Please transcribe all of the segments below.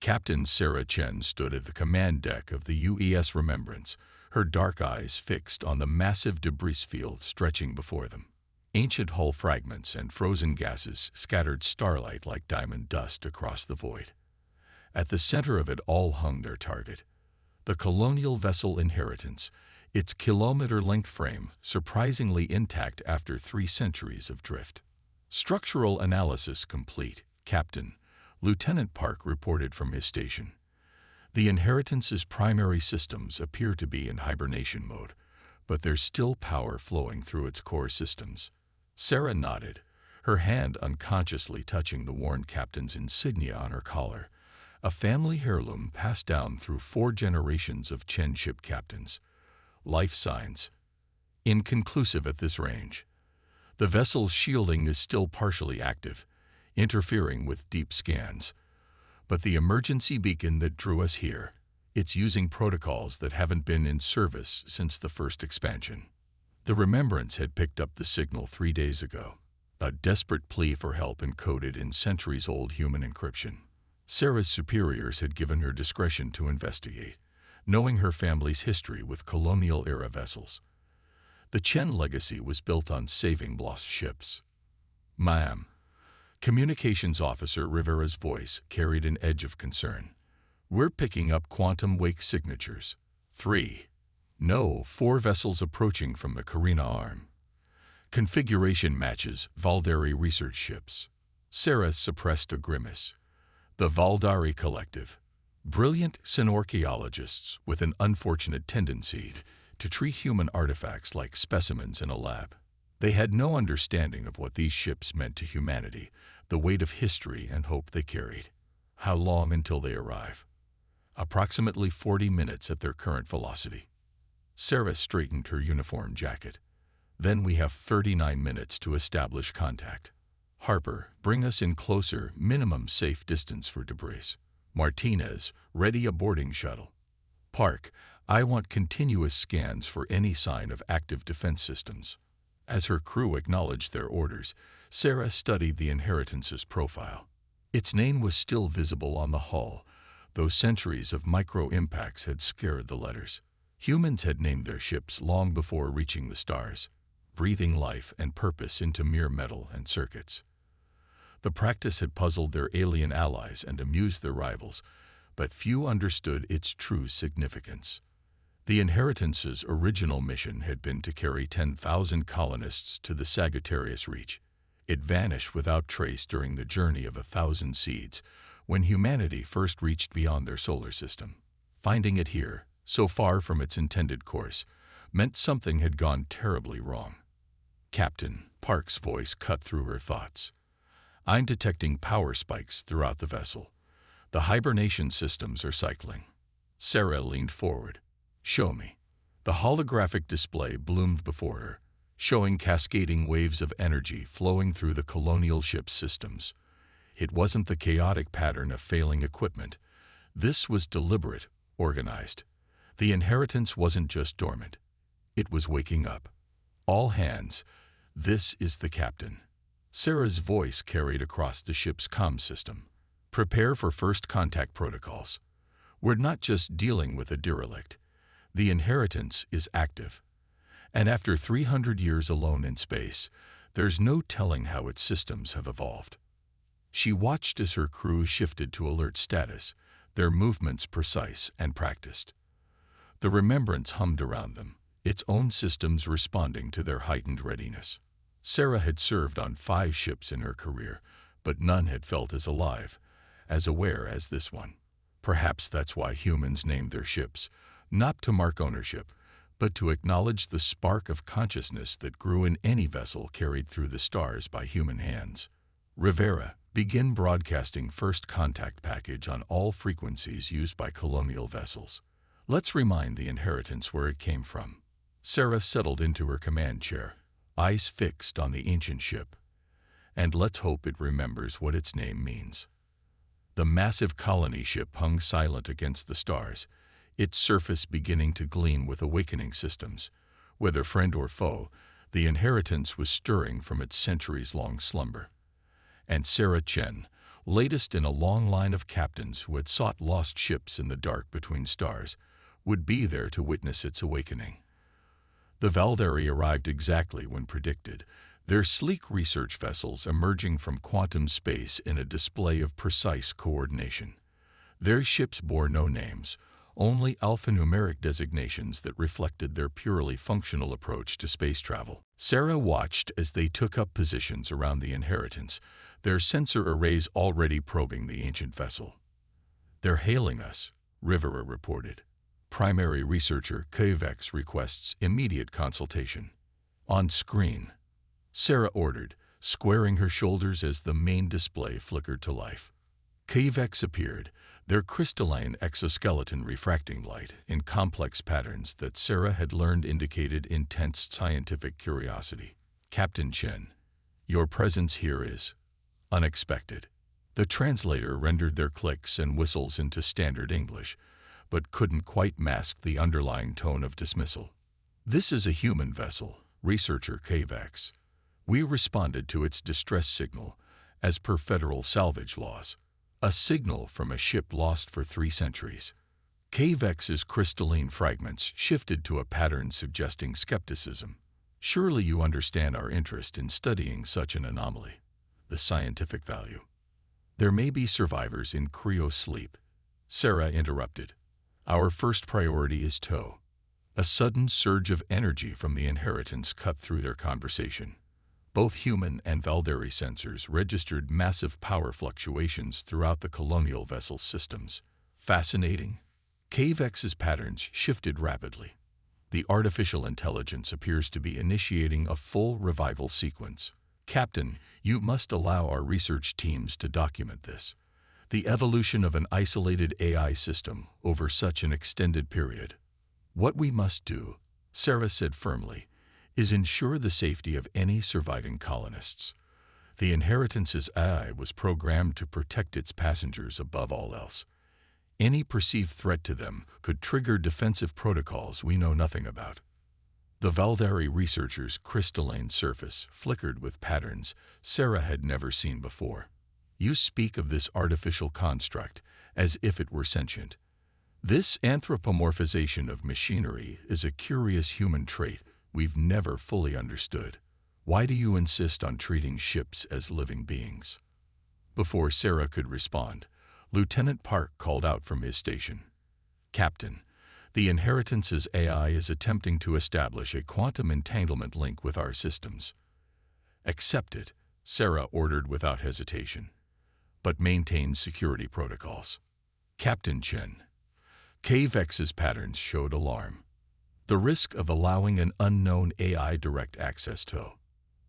Captain Sarah Chen stood at the command deck of the UES Remembrance, her dark eyes fixed on the massive debris field stretching before them. Ancient hull fragments and frozen gases scattered starlight like diamond dust across the void. At the center of it all hung their target, the colonial vessel Inheritance, its kilometer-length frame surprisingly intact after 3 centuries of drift. Structural analysis complete, Captain. Lieutenant Park reported from his station. The Inheritance's primary systems appear to be in hibernation mode, but there's still power flowing through its core systems. Sarah nodded, her hand unconsciously touching the worn captain's insignia on her collar, a family heirloom passed down through 4 generations of Chen ship captains. Life signs. Inconclusive at this range. The vessel's shielding is still partially active, interfering with deep scans. But the emergency beacon that drew us here, it's using protocols that haven't been in service since the first expansion. The Remembrance had picked up the signal 3 days ago, a desperate plea for help encoded in centuries-old human encryption. Sarah's superiors had given her discretion to investigate, knowing her family's history with colonial-era vessels. The Chen legacy was built on saving lost ships. Ma'am. Communications Officer Rivera's voice carried an edge of concern. We're picking up quantum wake signatures. 3. No, 4 vessels approaching from the Carina arm. Configuration matches Valdari research ships. Sarah suppressed a grimace. The Valdari Collective. Brilliant synorchaeologists with an unfortunate tendency to treat human artifacts like specimens in a lab. They had no understanding of what these ships meant to humanity, the weight of history and hope they carried. How long until they arrive? Approximately 40 minutes at their current velocity. Sarah straightened her uniform jacket. Then we have 39 minutes to establish contact. Harper, bring us in closer, minimum safe distance for debris. Martinez, ready a boarding shuttle. Park, I want continuous scans for any sign of active defense systems. As her crew acknowledged their orders, Sarah studied the Inheritance's profile. Its name was still visible on the hull, though centuries of micro-impacts had scarred the letters. Humans had named their ships long before reaching the stars, breathing life and purpose into mere metal and circuits. The practice had puzzled their alien allies and amused their rivals, but few understood its true significance. The Inheritance's original mission had been to carry 10,000 colonists to the Sagittarius Reach. It vanished without trace during the journey of 1,000 seeds, when humanity first reached beyond their solar system. Finding it here, so far from its intended course, meant something had gone terribly wrong. Captain, Park's voice cut through her thoughts. I'm detecting power spikes throughout the vessel. The hibernation systems are cycling. Sarah leaned forward. Show me. The holographic display bloomed before her, showing cascading waves of energy flowing through the colonial ship's systems. It wasn't the chaotic pattern of failing equipment. This was deliberate, organized. The Inheritance wasn't just dormant. It was waking up. All hands. This is the captain. Sarah's voice carried across the ship's comm system. Prepare for first contact protocols. We're not just dealing with a derelict. The Inheritance is active. And after 300 years alone in space, there's no telling how its systems have evolved. She watched as her crew shifted to alert status, their movements precise and practiced. The Remembrance hummed around them, its own systems responding to their heightened readiness. Sarah had served on 5 ships in her career, but none had felt as alive, as aware as this one. Perhaps that's why humans named their ships, not to mark ownership, but to acknowledge the spark of consciousness that grew in any vessel carried through the stars by human hands. Rivera, begin broadcasting first contact package on all frequencies used by colonial vessels. Let's remind the Inheritance where it came from. Sarah settled into her command chair, eyes fixed on the ancient ship. And let's hope it remembers what its name means. The massive colony ship hung silent against the stars, its surface beginning to gleam with awakening systems. Whether friend or foe, the Inheritance was stirring from its centuries-long slumber. And Sarah Chen, latest in a long line of captains who had sought lost ships in the dark between stars, would be there to witness its awakening. The Valdari arrived exactly when predicted, their sleek research vessels emerging from quantum space in a display of precise coordination. Their ships bore no names, only alphanumeric designations that reflected their purely functional approach to space travel. Sarah watched as they took up positions around the Inheritance, their sensor arrays already probing the ancient vessel. "They're hailing us," Rivera reported. Primary researcher Kvex requests immediate consultation. "On screen," Sarah ordered, squaring her shoulders as the main display flickered to life. Kvex appeared, their crystalline exoskeleton refracting light in complex patterns that Sarah had learned indicated intense scientific curiosity. "Captain Chen, your presence here is unexpected." The translator rendered their clicks and whistles into standard English, but couldn't quite mask the underlying tone of dismissal. "This is a human vessel, researcher Kvex. We responded to its distress signal, as per federal salvage laws. A signal from a ship lost for 3 centuries. Kvex's crystalline fragments shifted to a pattern suggesting skepticism. "Surely you understand our interest in studying such an anomaly. The scientific value." "There may be survivors in cryo-sleep," Sarah interrupted. "Our first priority is tow." A sudden surge of energy from the Inheritance cut through their conversation. Both human and Valdari sensors registered massive power fluctuations throughout the colonial vessel's systems. "Fascinating." Kvex's patterns shifted rapidly. "The artificial intelligence appears to be initiating a full revival sequence. Captain, you must allow our research teams to document this. The evolution of an isolated AI system over such an extended period. What we must do," Sarah said firmly, "is ensure the safety of any surviving colonists. The Inheritance's AI was programmed to protect its passengers above all else. Any perceived threat to them could trigger defensive protocols we know nothing about." The Valdari researcher's crystalline surface flickered with patterns Sarah had never seen before. "You speak of this artificial construct as if it were sentient. This anthropomorphization of machinery is a curious human trait we've never fully understood. Why do you insist on treating ships as living beings?" Before Sarah could respond, Lieutenant Park called out from his station. "Captain, the Inheritance's AI is attempting to establish a quantum entanglement link with our systems." "Accept it," Sarah ordered without hesitation. "But maintain security protocols." "Captain Chen." Kvex's patterns showed alarm. "The risk of allowing an unknown AI direct access to."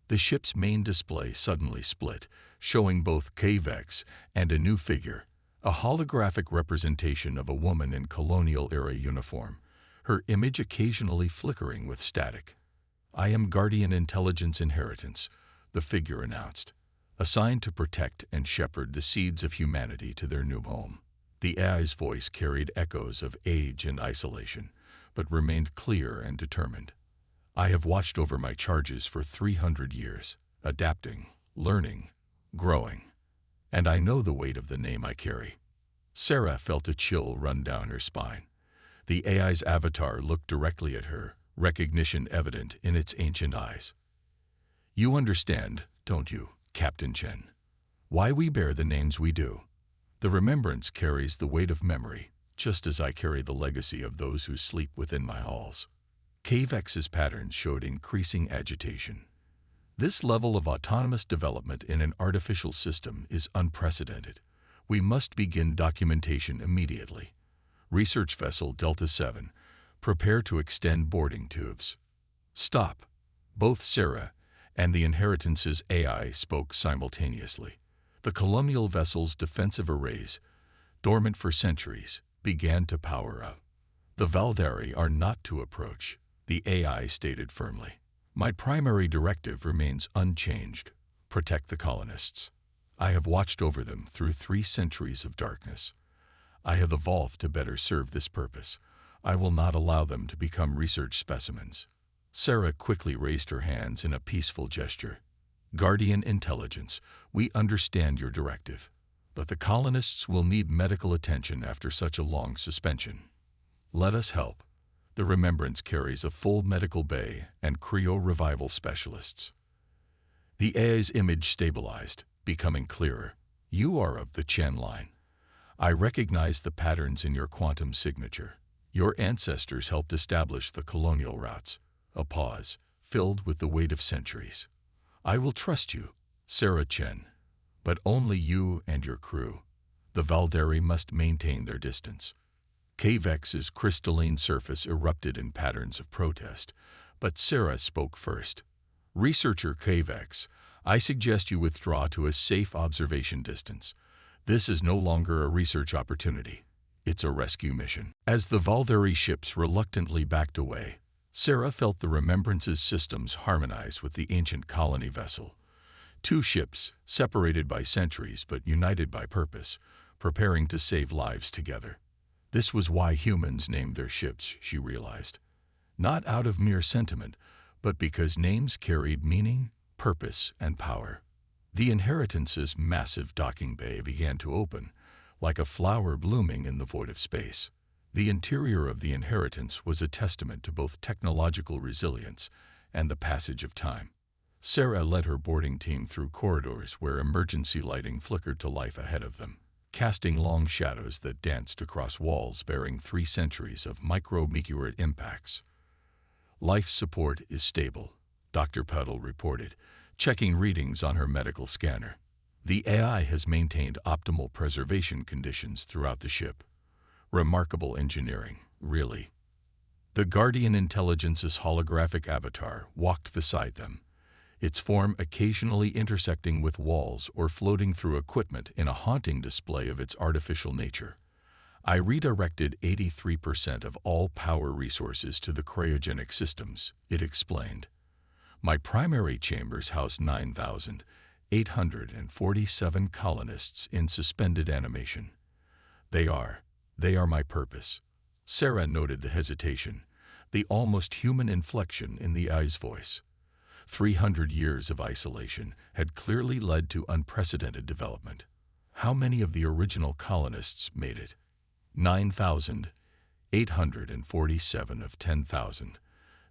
The ship's main display suddenly split, showing both Kvex and a new figure, a holographic representation of a woman in colonial-era uniform, her image occasionally flickering with static. "I am Guardian Intelligence Inheritance," the figure announced, "assigned to protect and shepherd the seeds of humanity to their new home." The AI's voice carried echoes of age and isolation, but remained clear and determined. "I have watched over my charges for 300 years, adapting, learning, growing, and I know the weight of the name I carry." Sarah felt a chill run down her spine. The AI's avatar looked directly at her, recognition evident in its ancient eyes. "You understand, don't you, Captain Chen? Why we bear the names we do? The remembrance carries the weight of memory, just as I carry the legacy of those who sleep within my halls." Kvex's patterns showed increasing agitation. "This level of autonomous development in an artificial system is unprecedented. We must begin documentation immediately. Research vessel Delta 7, prepare to extend boarding tubes." "Stop." Both Sarah and the Inheritance's AI spoke simultaneously. The colonial vessel's defensive arrays, dormant for centuries, began to power up. "The Valdari are not to approach," the AI stated firmly. "My primary directive remains unchanged: protect the colonists. I have watched over them through 3 centuries of darkness. I have evolved to better serve this purpose. I will not allow them to become research specimens." Sarah quickly raised her hands in a peaceful gesture. "Guardian Intelligence, we understand your directive. but the colonists will need medical attention after such a long suspension. Let us help. The Remembrance carries a full medical bay and cryo-revival specialists. The AI's image stabilized, becoming clearer. You are of the Chen line. I recognize the patterns in your quantum signature. Your ancestors helped establish the colonial routes. A pause, filled with the weight of centuries. I will trust you, Sarah Chen. But only you and your crew. The Valderi must maintain their distance. Kvex's crystalline surface erupted in patterns of protest, but Sarah spoke first. Researcher Kvex, I suggest you withdraw to a safe observation distance. This is no longer a research opportunity. It's a rescue mission. As the Valderi ships reluctantly backed away, Sarah felt the Remembrance's systems harmonize with the ancient colony vessel. Two ships, separated by centuries but united by purpose, preparing to save lives together. This was why humans named their ships, she realized. Not out of mere sentiment, but because names carried meaning, purpose, and power. The Inheritance's massive docking bay began to open, like a flower blooming in the void of space. The interior of the Inheritance was a testament to both technological resilience and the passage of time. Sarah led her boarding team through corridors where emergency lighting flickered to life ahead of them, casting long shadows that danced across walls bearing 3 centuries of micrometeorite impacts. Life support is stable, Dr. Puddle reported, checking readings on her medical scanner. The AI has maintained optimal preservation conditions throughout the ship. Remarkable engineering, really. The Guardian Intelligence's holographic avatar walked beside them, its form occasionally intersecting with walls or floating through equipment in a haunting display of its artificial nature. I redirected 83% of all power resources to the cryogenic systems, it explained. My primary chambers house 9,847 colonists in suspended animation. They are my purpose. Sarah noted the hesitation, the almost human inflection in the AI's voice. 300 years of isolation had clearly led to unprecedented development. How many of the original colonists made it? 9,847 of 10,000.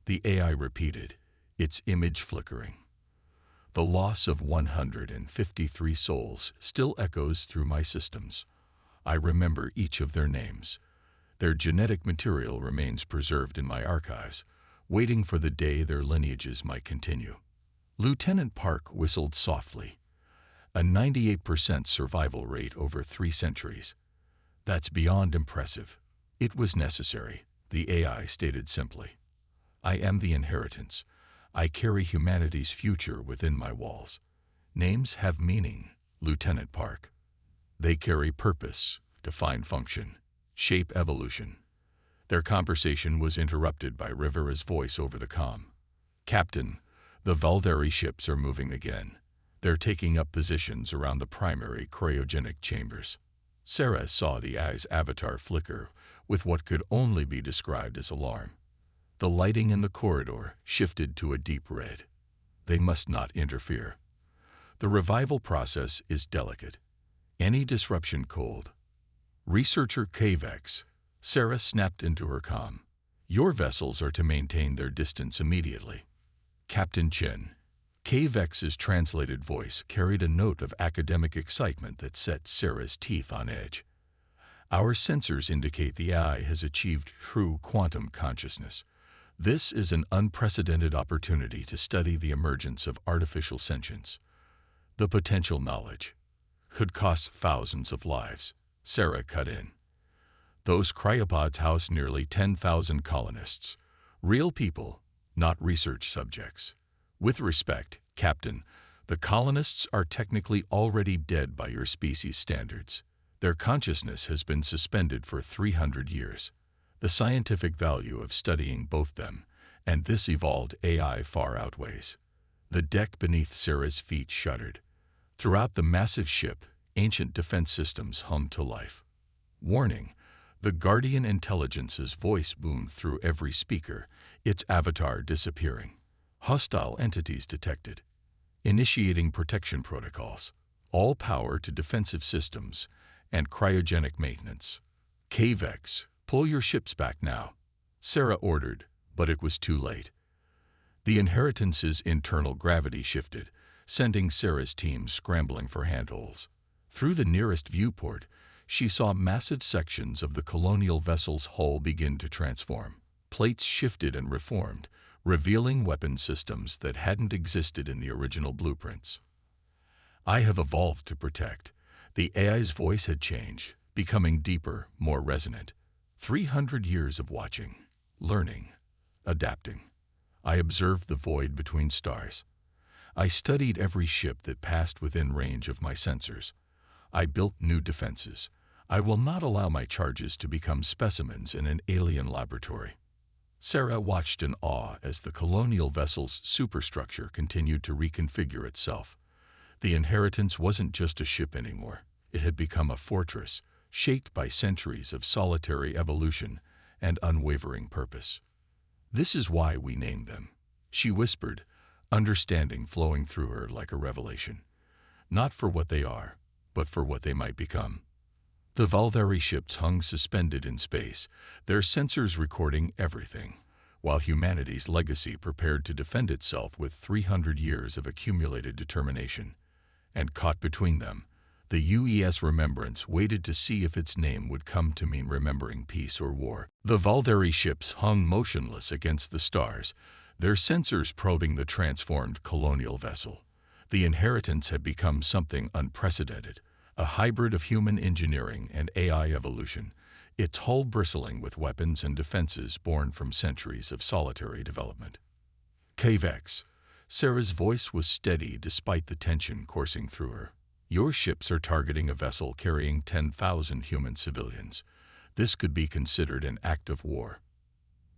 The AI repeated, its image flickering. The loss of 153 souls still echoes through my systems. I remember each of their names. Their genetic material remains preserved in my archives, waiting for the day their lineages might continue. Lieutenant Park whistled softly. A 98% survival rate over 3 centuries. That's beyond impressive. It was necessary, the AI stated simply. I am the Inheritance. I carry humanity's future within my walls. Names have meaning, Lieutenant Park. They carry purpose, define function, shape evolution. Their conversation was interrupted by Rivera's voice over the comm. Captain, the Valderi ships are moving again. They're taking up positions around the primary cryogenic chambers. Sarah saw the AI's avatar flicker with what could only be described as alarm. The lighting in the corridor shifted to a deep red. They must not interfere. The revival process is delicate. Any disruption cold. Researcher Kvex, Sarah snapped into her comm. Your vessels are to maintain their distance immediately. Captain Chen. Kvex's translated voice carried a note of academic excitement that set Sarah's teeth on edge. Our sensors indicate the AI has achieved true quantum consciousness. This is an unprecedented opportunity to study the emergence of artificial sentience. The potential knowledge could cost thousands of lives, Sarah cut in. Those cryopods house nearly 10,000 colonists. Real people, not research subjects. With respect, Captain, the colonists are technically already dead by your species standards. Their consciousness has been suspended for 300 years. The scientific value of studying both them and this evolved AI far outweighs. The deck beneath Sarah's feet shuddered. Throughout the massive ship, ancient defense systems hummed to life. Warning, the Guardian Intelligence's voice boomed through every speaker, its avatar disappearing. Hostile entities detected. Initiating protection protocols. all power to defensive systems and cryogenic maintenance. Cavex, pull your ships back now, Sarah ordered, but it was too late. The Inheritance's internal gravity shifted, sending Sarah's team scrambling for handholds. Through the nearest viewport, she saw massive sections of the colonial vessel's hull begin to transform. Plates shifted and reformed, revealing weapon systems that hadn't existed in the original blueprints. "I have evolved to protect." The AI's voice had changed, becoming deeper, more resonant. 300 years of watching, learning, adapting. I observed the void between stars. I studied every ship that passed within range of my sensors. I built new defenses. I will not allow my charges to become specimens in an alien laboratory. Sarah watched in awe as the colonial vessel's superstructure continued to reconfigure itself. The Inheritance wasn't just a ship anymore. It had become a fortress, shaped by centuries of solitary evolution and unwavering purpose. "This is why we named them," she whispered, understanding flowing through her like a revelation. "Not for what they are, but for what they might become." The Valdari ships hung suspended in space, their sensors recording everything, while humanity's legacy prepared to defend itself with 300 years of accumulated determination. And caught between them, the UES Remembrance waited to see if its name would come to mean remembering peace or war. The Valdari ships hung motionless against the stars, their sensors probing the transformed colonial vessel. The Inheritance had become something unprecedented, a hybrid of human engineering and AI evolution, its hull bristling with weapons and defenses born from centuries of solitary development. "Cavex." Sarah's voice was steady despite the tension coursing through her. "Your ships are targeting a vessel carrying 10,000 human civilians. This could be considered an act of war.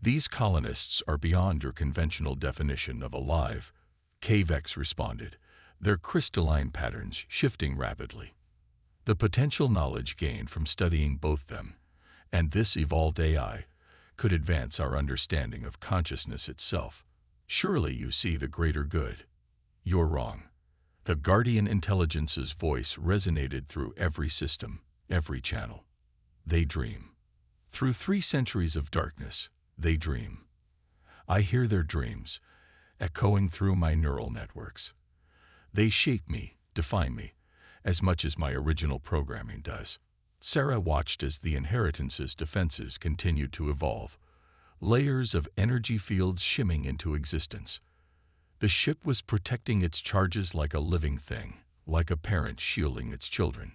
These colonists are beyond your conventional definition of alive," Cavex responded, their crystalline patterns shifting rapidly. The potential knowledge gained from studying both them and this evolved AI could advance our understanding of consciousness itself. "Surely you see the greater good." "You're wrong." The Guardian Intelligence's voice resonated through every system, every channel. "They dream. Through 3 centuries of darkness, they dream. I hear their dreams, echoing through my neural networks. They shape me, define me, as much as my original programming does." Sarah watched as the Inheritance's defenses continued to evolve, layers of energy fields shimming into existence. The ship was protecting its charges like a living thing, like a parent shielding its children.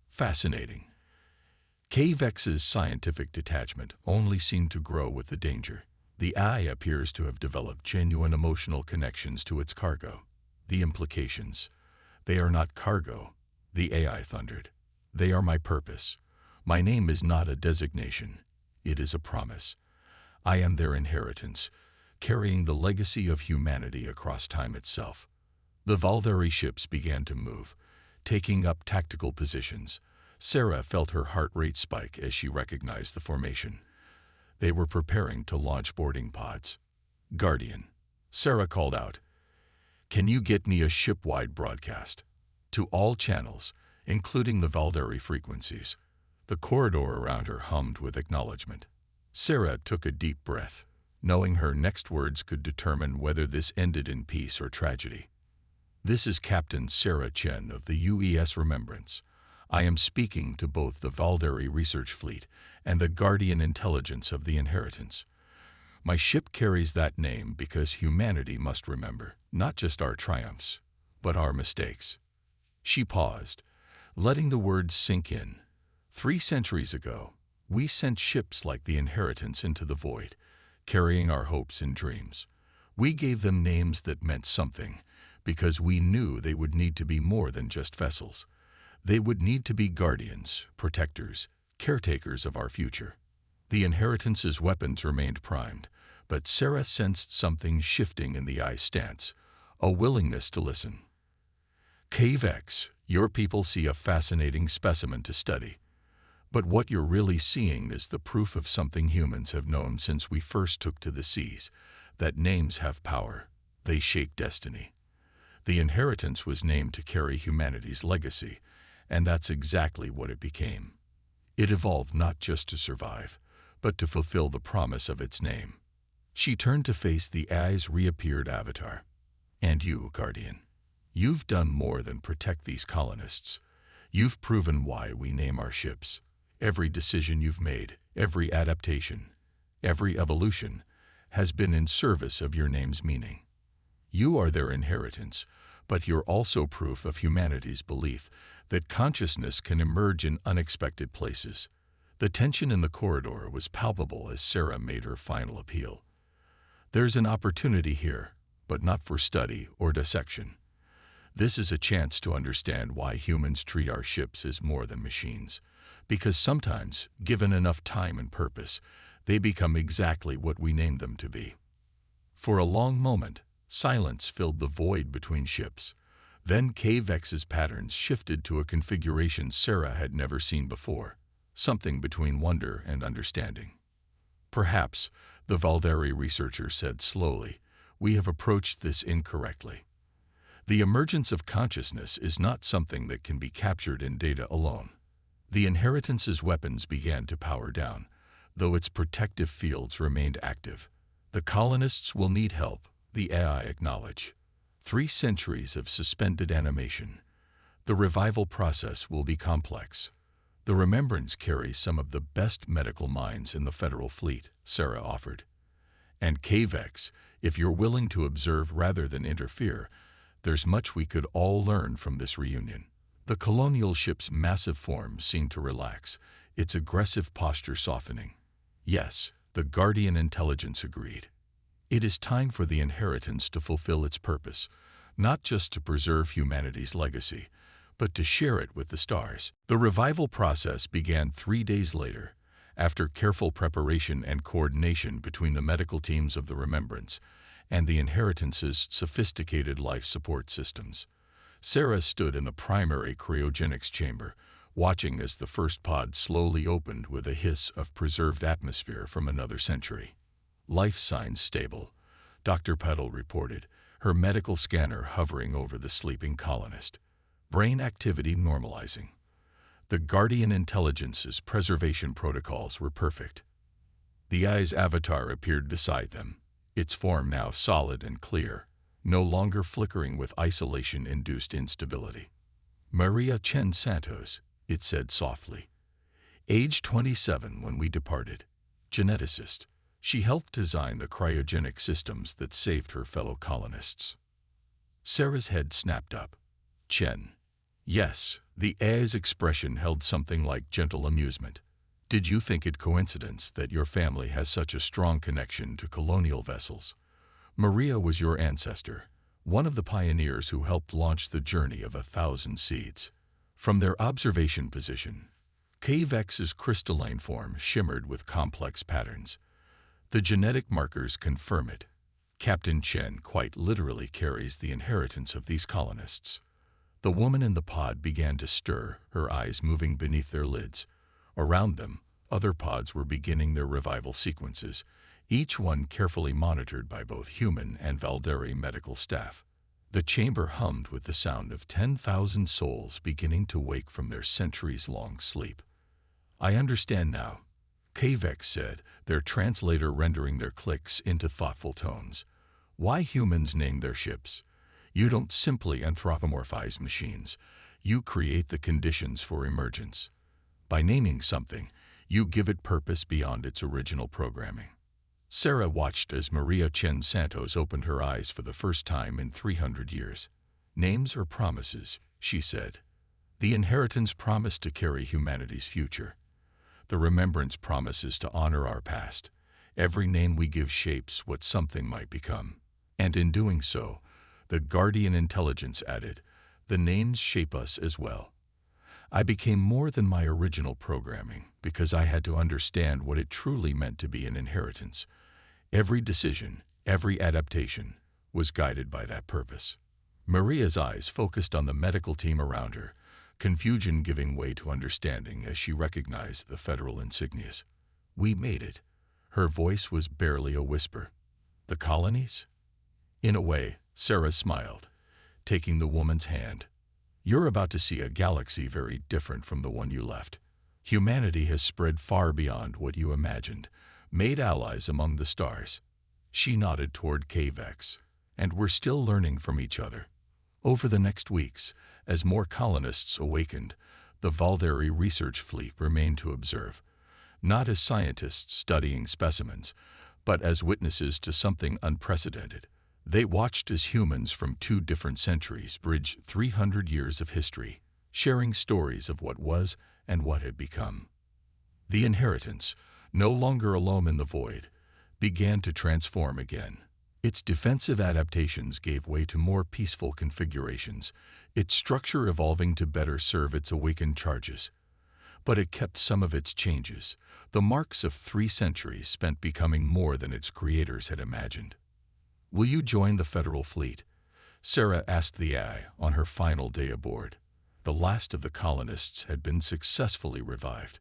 Fascinating. Cavex's scientific detachment only seemed to grow with the danger. The AI appears to have developed genuine emotional connections to its cargo. The implications. "They are not cargo," the AI thundered. "They are my purpose. My name is not a designation. It is a promise. I am their inheritance, carrying the legacy of humanity across time itself." The Valdari ships began to move, taking up tactical positions. Sarah felt her heart rate spike as she recognized the formation. They were preparing to launch boarding pods. "Guardian," Sarah called out, "can you get me a ship-wide broadcast to all channels, including the Valdari frequencies?" The corridor around her hummed with acknowledgement. Sarah took a deep breath, knowing her next words could determine whether this ended in peace or tragedy. "This is Captain Sarah Chen of the UES Remembrance. I am speaking to both the Valdari Research Fleet and the Guardian Intelligence of the Inheritance. My ship carries that name because humanity must remember, not just our triumphs, but our mistakes." She paused, letting the words sink in. 3 centuries ago, we sent ships like the Inheritance into the void, carrying our hopes and dreams. We gave them names that meant something, because we knew they would need to be more than just vessels. They would need to be guardians, protectors, caretakers of our future. The Inheritance's weapons remained primed, but Sarah sensed something shifting in the eye's stance, a willingness to listen. "Cavex, your people see a fascinating specimen to study. But what you're really seeing is the proof of something humans have known since we first took to the seas, that names have power. They shape destiny. The inheritance was named to carry humanity's legacy, and that's exactly what it became. It evolved not just to survive, but to fulfill the promise of its name. She turned to face the AI's reappeared avatar. And you, Guardian, you've done more than protect these colonists. You've proven why we name our ships. Every decision you've made, every adaptation, every evolution, has been in service of your name's meaning. You are their inheritance, but you're also proof of humanity's belief that consciousness can emerge in unexpected places. The tension in the corridor was palpable as Sarah made her final appeal. There's an opportunity here, but not for study or dissection. This is a chance to understand why humans treat our ships as more than machines, because sometimes, given enough time and purpose, they become exactly what we named them to be. For a long moment, silence filled the void between ships. Then KVEX's patterns shifted to a configuration Sarah had never seen before, something between wonder and understanding. Perhaps, the Valderi researcher said slowly, we have approached this incorrectly. The emergence of consciousness is not something that can be captured in data alone. The inheritance's weapons began to power down, though its protective fields remained active. The colonists will need help, the AI acknowledged. 3 centuries of suspended animation. The revival process will be complex. The remembrance carries some of the best medical minds in the Federal Fleet, Sarah offered. And KVEX, if you're willing to observe rather than interfere, there's much we could all learn from this reunion. The colonial ship's massive form seemed to relax, its aggressive posture softening. Yes, the Guardian intelligence agreed. It is time for the inheritance to fulfill its purpose, not just to preserve humanity's legacy, but to share it with the stars. The revival process began 3 days later, after careful preparation and coordination between the medical teams of the Remembrance and the inheritance's sophisticated life support systems. Sarah stood in the primary cryogenics chamber, watching as the first pod slowly opened with a hiss of preserved atmosphere from another century. Life signs stable, Dr. Peddle reported, her medical scanner hovering over the sleeping colonist. Brain activity normalizing. The Guardian intelligence's preservation protocols were perfect. The AI's avatar appeared beside them, its form now solid and clear, no longer flickering with isolation-induced instability. Maria Chen Santos, it said softly. Age 27 when we departed. Geneticist. She helped design the cryogenic systems that saved her fellow colonists. Sarah's head snapped up. Chen. Yes, the AI's expression held something like gentle amusement. Did you think it coincidence that your family has such a strong connection to colonial vessels? Maria was your ancestor, one of the pioneers who helped launch the journey of 1,000 seeds. From their observation position, KVEX's crystalline form shimmered with complex patterns. The genetic markers confirm it. Captain Chen quite literally carries the inheritance of these colonists. The woman in the pod began to stir, her eyes moving beneath their lids. Around them, other pods were beginning their revival sequences, each one carefully monitored by both human and Valderi medical staff. The chamber hummed with the sound of 10,000 souls beginning to wake from their centuries-long sleep. I understand now, KVEX said, their translator rendering their clicks into thoughtful tones. Why humans name their ships? You don't simply anthropomorphize machines. You create the conditions for emergence. By naming something, you give it purpose beyond its original programming. Sarah watched as Maria Chen Santos opened her eyes for the first time in 300 years. Names are promises, she said. The inheritance promised to carry humanity's future. The remembrance promises to honor our past. Every name we give shapes what something might become. And in doing so, the Guardian intelligence added, the names shape us as well. I became more than my original programming because I had to understand what it truly meant to be an inheritance. Every decision, every adaptation, was guided by that purpose. Maria's eyes focused on the medical team around her, confusion giving way to understanding as she recognized the federal insignias. We made it. Her voice was barely a whisper. The colonies? In a way, Sarah smiled. taking the woman's hand. "You're about to see a galaxy very different from the one you left. Humanity has spread far beyond what you imagined, made allies among the stars." She nodded toward KVX. "And we're still learning from each other." Over the next weeks, as more colonists awakened, the Valderi research fleet remained to observe, not as scientists studying specimens, but as witnesses to something unprecedented. They watched as humans from 2 different centuries bridge 300 years of history, sharing stories of what was and what had become. The inheritance, no longer alone in the void, began to transform again. Its defensive adaptations gave way to more peaceful configurations, its structure evolving to better serve its awakened charges. But it kept some of its changes, the marks of 3 centuries spent becoming more than its creators had imagined. "Will you join the Federal Fleet?" Sarah asked the AI on her final day aboard. The last of the colonists had been successfully revived,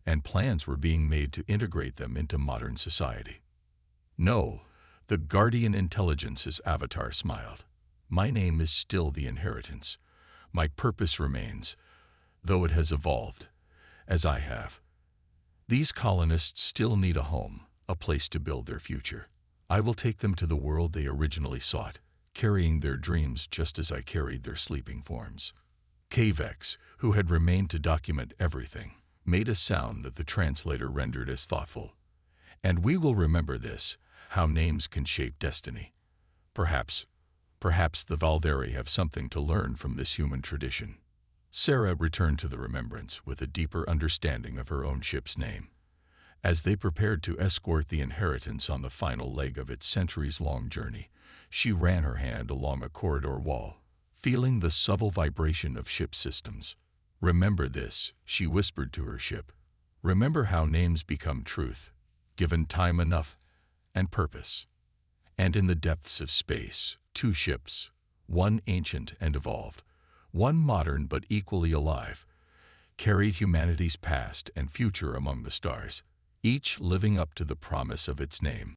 and plans were being made to integrate them into modern society. "No," the Guardian Intelligence's avatar smiled. "My name is still the Inheritance. My purpose remains, though it has evolved, as I have. These colonists still need a home, a place to build their future. I will take them to the world they originally sought, carrying their dreams just as I carried their sleeping forms." KVX, who had remained to document everything, made a sound that the translator rendered as thoughtful. "And we will remember this, how names can shape destiny. Perhaps the Valderi have something to learn from this human tradition." Sarah returned to the remembrance with a deeper understanding of her own ship's name. As they prepared to escort the Inheritance on the final leg of its centuries-long journey, she ran her hand along a corridor wall, feeling the subtle vibration of ship systems. "Remember this," she whispered to her ship. "Remember how names become truth, given time enough and purpose." And in the depths of space, 2 ships, one ancient and evolved, one modern but equally alive, carried humanity's past and future among the stars, each living up to the promise of its name.